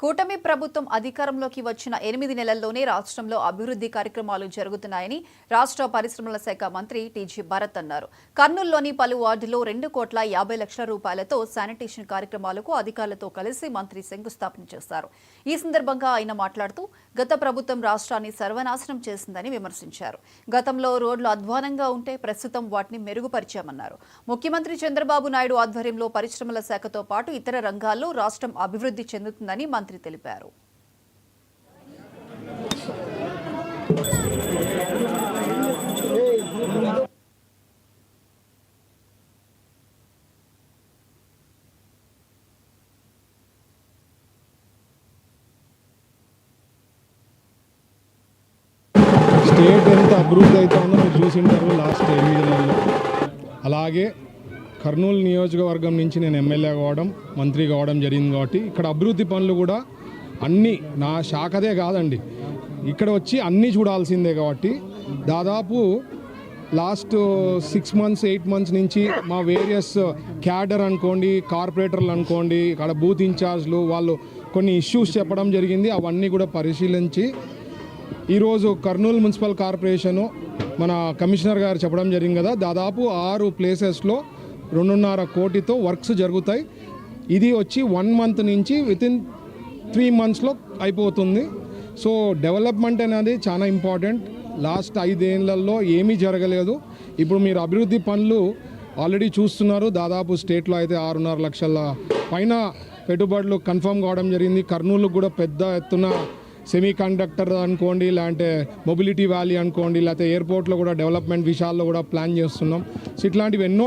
కూటమి ప్రభుత్వం అధికారంలోకి వచ్చిన 8 నెలల్లోనే రాష్ట్రంలో అభివృద్ధి కార్యక్రమాలు జరుగుతున్నాయని రాష్ట్ర పరిశ్రమల శాఖ మంత్రి టీజీ భరత్ అన్నారు. కర్నూలులోని పలు వార్డుల్లో 2,50,00,000 రూపాయలతో శానిటేషన్ కార్యక్రమాలకు అధికారులతో కలిసి మంత్రి శంకుస్థాపన చేశారు. ఈ సందర్భంగా ఆయన మాట్లాడుతూ గత ప్రభుత్వం రాష్ట్రాన్ని సర్వనాశనం చేసిందని విమర్శించారు. గతంలో రోడ్లు అధ్వానంగా ఉంటే ప్రస్తుతం వాటిని మెరుగుపరిచామన్నారు. ముఖ్యమంత్రి చంద్రబాబు నాయుడు ఆధ్వర్యంలో పరిశ్రమల శాఖతో పాటు ఇతర రంగాల్లో రాష్ట్రం అభివృద్ధి చెందుతుందని మంత్రి తెలిపారు. స్టేట్ ఎంత అభివృద్ధి అవుతుందో మీరు చూసింటారు లాస్ట్ 8 నెలల్లో. అలాగే కర్నూలు నియోజకవర్గం నుంచి నేను ఎమ్మెల్యే కావడం, మంత్రి కావడం జరిగింది కాబట్టి ఇక్కడ అభివృద్ధి పనులు కూడా అన్నీ నా శాఖదే కాదండి, ఇక్కడ వచ్చి అన్నీ చూడాల్సిందే. కాబట్టి దాదాపు లాస్ట్ 6 months 8 months నుంచి మా వేరియస్ క్యాడర్ అనుకోండి, కార్పొరేటర్లు అనుకోండి, ఇక్కడ బూత్ ఇన్ఛార్జ్లు వాళ్ళు కొన్ని ఇష్యూస్ చెప్పడం జరిగింది. అవన్నీ కూడా పరిశీలించి ఈరోజు కర్నూలు మున్సిపల్ కార్పొరేషను మన కమిషనర్ గారు చెప్పడం జరిగింది కదా, దాదాపు 6 ప్లేసెస్లో 2.5 కోటితో వర్క్స్ జరుగుతాయి. ఇది వచ్చి 1 month నుంచి వితిన్ 3 monthsలో అయిపోతుంది. సో డెవలప్మెంట్ అనేది చాలా ఇంపార్టెంట్. లాస్ట్ 5 ఏళ్లలో ఏమీ జరగలేదు. ఇప్పుడు మీరు అభివృద్ధి పనులు ఆల్రెడీ చూస్తున్నారు. దాదాపు స్టేట్లో అయితే 6.5 లక్షల పైన పెట్టుబడులు కన్ఫర్మ్ కావడం జరిగింది. కర్నూలుకు కూడా పెద్ద ఎత్తున సెమీ కండక్టర్ అనుకోండి, లేదంటే మొబిలిటీ వ్యాలీ అనుకోండి, లేకపోతే ఎయిర్పోర్ట్లో కూడా డెవలప్మెంట్ విషయాల్లో కూడా ప్లాన్ చేస్తున్నాం. సో ఇట్లాంటివి ఎన్నో